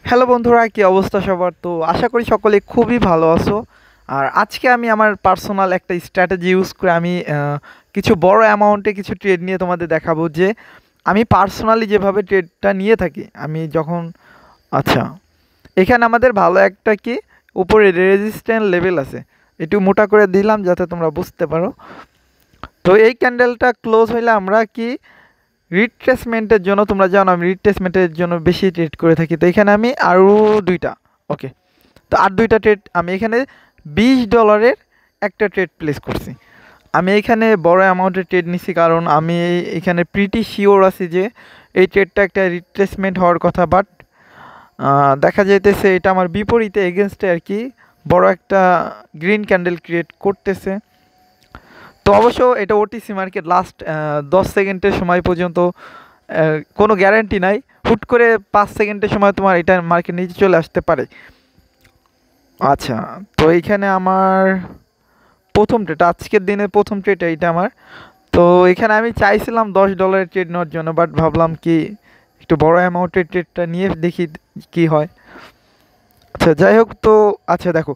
Hello বন্ধুরা, কি অবস্থা সবার? তো আশা করি সকলে খুবই ভালো আছো। আর আজকে আমি আমার পার্সোনাল একটা স্ট্র্যাটেজি ইউজ করে আমি কিছু বড় অ্যামাউন্টে কিছু ট্রেড নিয়ে তোমাদের দেখাবো যে আমি পার্সোনালি যেভাবে ট্রেডটা নিয়ে থাকি। আমি যখন আচ্ছা, এখানে আমাদের ভালো একটা কি উপরে রেজিস্ট্যান্ট লেভেল আছে, একটু মোটা করে দিলাম যাতে তোমরা বুঝতে পারো। তো এই ক্যান্ডেলটা ক্লোজ হইলে আমরা কি রিট্রেসমেন্টের জন্য, তোমরা জানো আমি রিট্রেসমেন্টের জন্য বেশি ট্রেড করে থাকি। তো এখানে আমি আরও দুইটা, ওকে, তো আর দুইটা ট্রেড আমি এখানে $20 একটা ট্রেড প্লেস করছি। আমি এখানে বড় অ্যামাউন্টের ট্রেড নিছি কারণ আমি এখানে প্রিটি শিওর আছি যে এই ট্রেডটা একটা রিট্রেসমেন্ট হওয়ার কথা, বাট দেখা যাইতেছে এটা আমার বিপরীতে এগেনস্টে আর কি বড় একটা গ্রিন ক্যান্ডেল ক্রিয়েট করতেছে। তো অবশ্য এটা ওটিসি মার্কেট, লাস্ট 10 সেকেন্ডের সময় পর্যন্ত কোনো গ্যারান্টি নাই, হুট করে 5 সেকেন্ডের সময় তোমার এটা মার্কেট নিচে চলে আসতে পারে। আচ্ছা, তো এইখানে আমার প্রথম ট্রেড, আজকের দিনের প্রথম ট্রেড এইটা আমার। তো এখানে আমি চাইছিলাম $10 ট্রেড নেওয়ার জন্য, বাট ভাবলাম কি একটু বড় অ্যামাউন্টের ট্রেডটা নিয়ে দেখি কি হয়। আচ্ছা যাই হোক, তো আচ্ছা দেখো,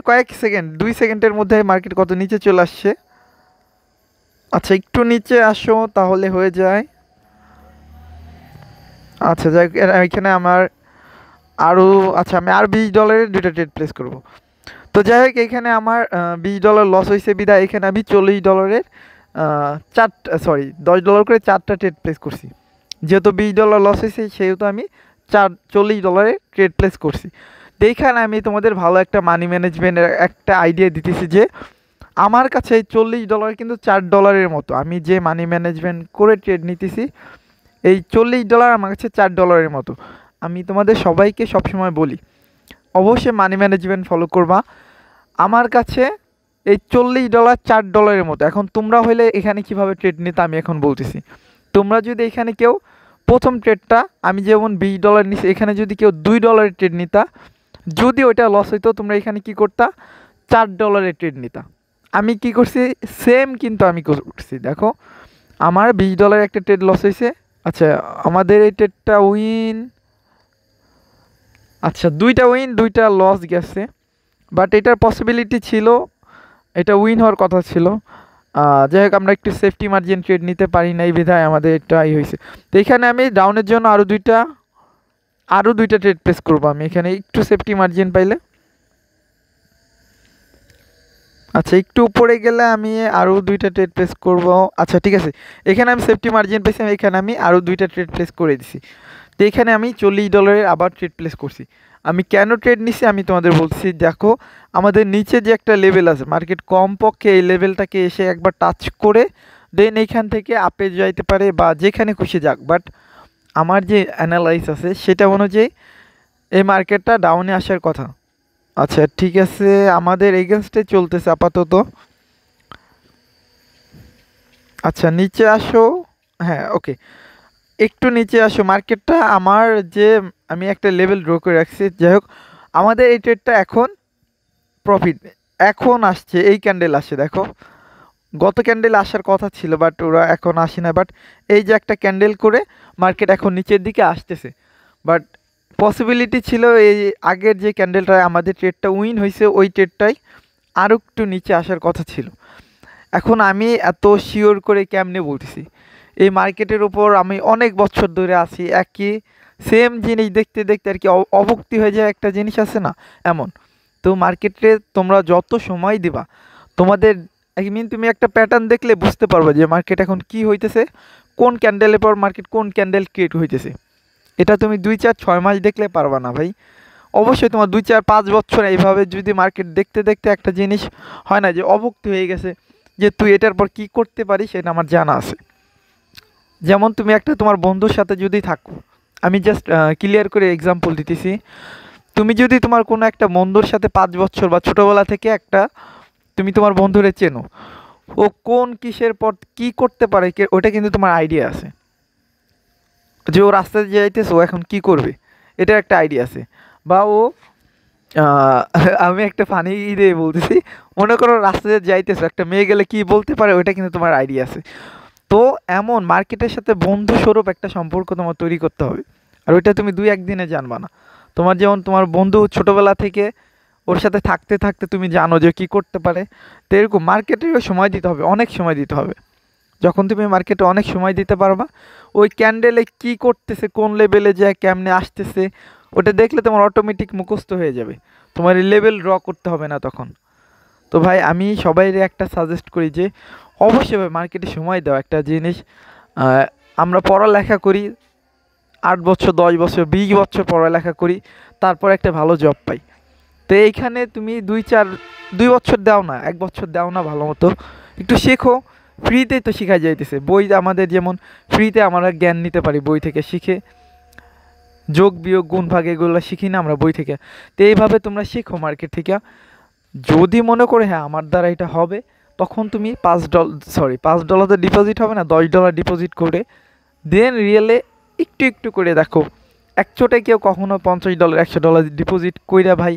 কয়েক সেকেন্ড 2 সেকেন্ডের মধ্যে মার্কেট কত নিচে চলে আসছে। আচ্ছা একটু নিচে আসো তাহলে হয়ে যায়। আচ্ছা যাই হোক, এখানে আমার আরও, আচ্ছা আমি আর $20 দুইটা ট্রেড প্লেস করব। তো যাই হোক, এখানে আমার $20 লস হয়েছে বিদায় এখানে আমি $40 চারটা, সরি $10 করে চারটা ট্রেড প্লেস করছি। যেহেতু $20 লস হয়েছে সেহেতু আমি $40 ট্রেড প্লেস করছি। তো এইখানে আমি তোমাদের ভালো একটা মানি ম্যানেজমেন্টের একটা আইডিয়া দিতেছি যে আমার কাছে এই $40 কিন্তু $4 মতো। আমি যে মানি ম্যানেজমেন্ট করে ট্রেড নিতেছি, এই $40 আমার কাছে $4 মতো। আমি তোমাদের সবাইকে সবসময় বলি অবশ্যই মানি ম্যানেজমেন্ট ফলো করবা। আমার কাছে এই $40 $4 মতো। এখন তোমরা হইলে এখানে কিভাবে ট্রেড নিতে আমি এখন বলতেছি। তোমরা যদি এখানে কেউ প্রথম ট্রেডটা আমি যেমন $20 নিছি, এখানে যদি কেউ $2 ট্রেড নিতা, যদি ওইটা লস হইতো তোমরা এখানে কি করতা, $4 ট্রেড নিতা। আমি কি করছি সেম, কিন্তু আমি করছি দেখো, আমার $20 একটা ট্রেড লস হয়েছে। আচ্ছা আমাদের এই ট্রেডটা উইন, আচ্ছা দুইটা উইন দুইটা লস গেছে, বাট এটার পসিবিলিটি ছিল, এটা উইন হওয়ার কথা ছিল। যাই হোক, আমরা একটু সেফটি মার্জিন ট্রেড নিতে পারি না, এই বিধায় আমাদের এটাই হয়েছে। তো এখানে আমি ডাউনের জন্য আরও দুইটা ট্রেড প্লেস করবো আমি এখানে একটু সেফটি মার্জিন পাইলে। আচ্ছা একটু উপরে গেলে আমি আরও দুইটা ট্রেড প্লেস করব। আচ্ছা ঠিক আছে, এখানে আমি সেফটি মার্জিন পেয়েছি, এখানে আমি আরও দুইটা ট্রেড প্লেস করে দিছি। তো এখানে আমি $40 আবার ট্রেড প্লেস করছি। আমি কেন ট্রেড নিছি আমি তোমাদের বলছি। দেখো আমাদের নিচে যে একটা লেভেল আছে, মার্কেট কমপক্ষে এই লেভেলটাকে এসে একবার টাচ করে দেন এইখান থেকে আপে যাইতে পারে বা যেখানে খুশি যাক, বাট আমার যে অ্যানালাইস আছে সেটা অনুযায়ী এই মার্কেটটা ডাউনে আসার কথা। আচ্ছা ঠিক আছে, আমাদের এগেনস্টে চলতেছে আপাতত। আচ্ছা নিচে আসো, হ্যাঁ ওকে, একটু নিচে আসো। মার্কেটটা আমার যে আমি একটা লেভেল ড্র করে রাখছি। যাই হোক, আমাদের এই ট্রেডটা এখন প্রফিট এখন আসছে, এই ক্যান্ডেল আসছে দেখো, গত ক্যান্ডেল আসার কথা ছিল বাট ওরা এখন আসে না, বাট এই যে একটা ক্যান্ডেল করে মার্কেট এখন নিচের দিকে আসতেছে। বাট পসিবিলিটি ছিল এই আগের যে ক্যান্ডেলটা আমাদের ট্রেডটা উইন হয়েছে ওই ট্রেডটাই আরও একটু নিচে আসার কথা ছিল। এখন আমি এত শিওর করে কেমনে বলতেছি, এই মার্কেটের উপর আমি অনেক বছর ধরে আছি, একই সেম জিনিস দেখতে দেখতে আর কি অভুক্তি হয়ে যায়, একটা জিনিস আছে না এমন। তো মার্কেটে তোমরা যত সময় দিবা তোমাদের তুমি একটা প্যাটার্ন দেখলে বুঝতে পারবে যে মার্কেট এখন কি হইতেছে, কোন ক্যান্ডেলের পর মার্কেট কোন ক্যান্ডেল ক্রিয়েট হইতেছে। এটা তুমি 2 4 6 মাস দেখলে পারবা না ভাই। অবশ্যই তোমার 2 4 5 বছর এইভাবে যদি মার্কেট দেখতে দেখতে একটা জিনিস হয় না যে অভুক্তি হয়ে গেছে, যে তুই এটার পর কি করতে পারিস সেটা আমার জানা আছে। যেমন তুমি একটা তোমার বন্ধুর সাথে যদি থাকো, আমি জাস্ট ক্লিয়ার করে এক্সাম্পল দিতেছি। তুমি যদি তোমার কোনো একটা বন্ধুর সাথে 5 বছর বা ছোটোবেলা থেকে একটা, তুমি তোমার বন্ধুরে চেনো, ও কোন কিসের পর কি করতে পারে ওটা কিন্তু তোমার আইডিয়া আছে। যে ও রাস্তায় যাইতেছে ও এখন কি করবে এটার একটা আইডিয়া আছে। বা ও আহ, আমি একটা ফানি দিয়ে বলতেছি, মনে করো রাস্তায় যাইতেছো, একটা মেয়ে গেলে কি বলতে পারে ওইটা কিন্তু তোমার আইডিয়া আছে। তো এমন মার্কেটের সাথে বন্ধু স্বরূপ একটা সম্পর্ক তোমার তৈরি করতে হবে। আর ওইটা তুমি 2-1 দিনে জানবা না। তোমার যেমন তোমার বন্ধু ছোটোবেলা থেকে ওর সাথে থাকতে থাকতে তুমি জানো যে কী করতে পারে, তো এরকম মার্কেটেও সময় দিতে হবে, অনেক সময় দিতে হবে। যখন তুমি মার্কেটে অনেক সময় দিতে পারবা, ওই ক্যান্ডেলে কী করতেছে, কোন লেভেলে যায়, কেমনে আসতেছে, ওটা দেখলে তোমার অটোমেটিক মুখস্থ হয়ে যাবে, তোমার এই লেভেল ড্র করতে হবে না তখন। তো ভাই আমি সবাইরে একটা সাজেস্ট করি যে অবশ্যই ভাই মার্কেটে সময় দাও। একটা জিনিস, আমরা পড়ালেখা করি 8 বছর, 10 বছর, 20 বছর পড়ালেখা করি, তারপর একটা ভালো জব পাই। তো এইখানে তুমি 2 বছর দাও না, 1 বছর দাও না, ভালো মতো একটু শেখো। ফ্রিতেই তো শেখা যাইতেছে, বই আমাদের যেমন ফ্রিতে আমরা জ্ঞান নিতে পারি বই থেকে শিখে, যোগ বিয়োগ গুণ ভাগ এগুলো শিখি না আমরা বই থেকে। তো এইভাবে তোমরা শেখো মার্কেট থেকে। যদি মনে করে হ্যাঁ আমার দ্বারা এটা হবে, তখন তুমি $5 তো ডিপোজিট হবে না, $10 ডিপোজিট করে দেন রিয়েলে একটু একটু করে দেখো। একচোটে কেউ কখনো $50 $100 ডিপোজিট কইরা ভাই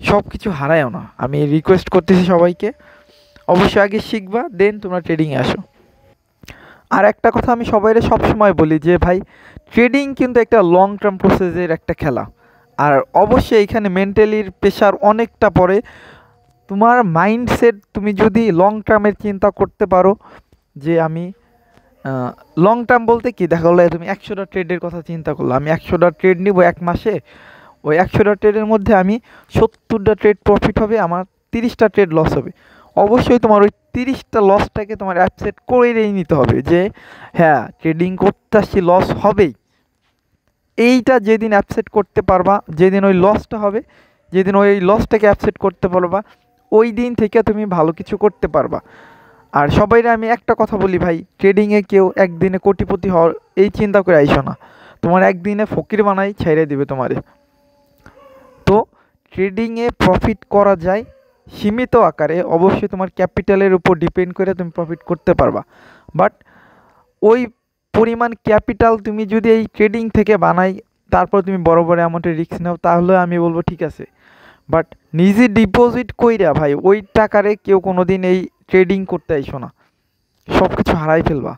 সব কিছু হারায়ও না। আমি রিকোয়েস্ট করতেছি সবাইকে, অবশ্যই আগে শিখবা দেন তোমরা ট্রেডিংয়ে আসো। আর একটা কথা আমি সবাইরে সবসময় বলি যে ভাই ট্রেডিং কিন্তু একটা লং টার্ম প্রসেসের একটা খেলা। আর অবশ্যই এখানে মেন্টালির প্রেশার অনেকটা পড়ে। তোমার মাইন্ডসেট তুমি যদি লং টার্মের চিন্তা করতে পারো যে আমি লং টার্ম বলতে কি, দেখা গেলো তুমি 100টা ট্রেডের কথা চিন্তা করলো, আমি 100টা ট্রেড নিব 1 মাসে, ওই 100টা ট্রেডের মধ্যে আমি 70টা ট্রেড প্রফিট হবে, আমার 30টা ট্রেড লস হবে। অবশ্যই তোমার ওই 30টা লসটাকে তোমার অ্যাপসেট করেই নিতে হবে যে হ্যাঁ ট্রেডিং করতে আসছি, লস হবেই। এইটা যেদিন অ্যাপসেট করতে পারবা, যেদিন ওই লসটা হবে, যেদিন ওই লসটাকে অ্যাপসেট করতে পারবা, ওই দিন থেকে তুমি ভালো কিছু করতে পারবা। আর সবাইরে আমি একটা কথা বলি ভাই, ট্রেডিংয়ে কেউ একদিনে কোটিপতি হওয়ার এই চিন্তা করে আইসো না, তোমার একদিনে ফকির বানাই ছেড়ে দিবে তোমারে। তো ট্রেডিংয়ে প্রফিট করা যায় সীমিত আকারে, অবশ্যই তোমার ক্যাপিটালের উপর ডিপেন্ড করে তুমি প্রফিট করতে পারবা। বাট ওই পরিমাণ ক্যাপিটাল তুমি যদি এই ট্রেডিং থেকে বানাই, তারপর তুমি বড় বড় অ্যামাউন্টের রিস্ক নাও, তাহলে আমি বলবো ঠিক আছে। বাট নিজে ডিপোজিট কইরা ভাই ওই টাকারে কেউ কোনো দিন এই ট্রেডিং করতে আইসো না, সব কিছু হারাই ফেলবা।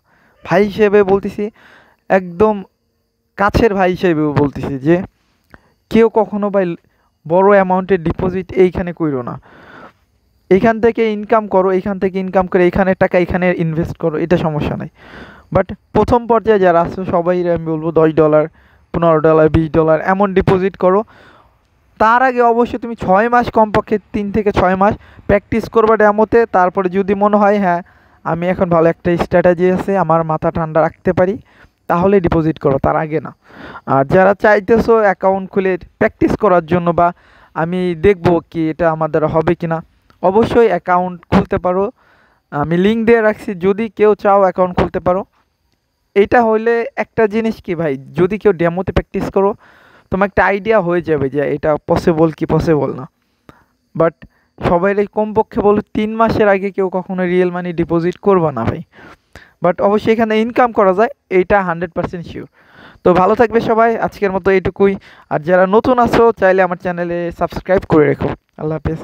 ভাই হিসেবে বলতেছি, একদম কাছের ভাই হিসেবে বলতেছি যে কেউ কখনো ভাই বড় অ্যামাউন্টের ডিপোজিট এইখানে কইরো না। এইখান থেকে ইনকাম করো, এইখান থেকে ইনকাম করে এইখানের টাকা এখানে ইনভেস্ট করো, এটা সমস্যা নাই। বাট প্রথম পর্যায়ে যারা আছে সবাই আমি বলবো $10, $15, $20 এমন ডিপোজিট করো। তার আগে অবশ্যই তুমি 6 মাস, কমপক্ষে 3 থেকে 6 মাস প্র্যাকটিস করবা ডেমোতে। তারপরে যদি মনে হয় হ্যাঁ আমি এখন ভালো একটা স্ট্র্যাটেজি আছে, আমার মাথা ঠান্ডা রাখতে পারি, তাহলে ডিপোজিট করো, তার আগে না। আর যারা চাইতেছো অ্যাকাউন্ট খুলে প্র্যাকটিস করার জন্য, বা আমি দেখব কি এটা আমার দ্বারা হবে কি না, অবশ্যই অ্যাকাউন্ট খুলতে পারো, আমি লিঙ্ক দিয়ে রাখছি, যদি কেউ চাও অ্যাকাউন্ট খুলতে পারো। এইটা হইলে একটা জিনিস কি ভাই, যদি কেউ ডেমোতে প্র্যাকটিস করো, তোমার একটা আইডিয়া হয়ে যাবে যে এটা পসিবল কি পসিবল না। বাট সবাই কমপক্ষে বলো 3 মাসের আগে কেউ কখনো রিয়েল মানি ডিপোজিট করবে না ভাই। বাট অবশ্যই এখানে ইনকাম করা যায়, এইটা 100% শিওর। তো ভালো থাকবে সবাই, আজকের মতো এইটুকুই। আর যারা নতুন আছো চাইলে আমার চ্যানেলে সাবস্ক্রাইব করে রেখো। আল্লাহ হাফেজ।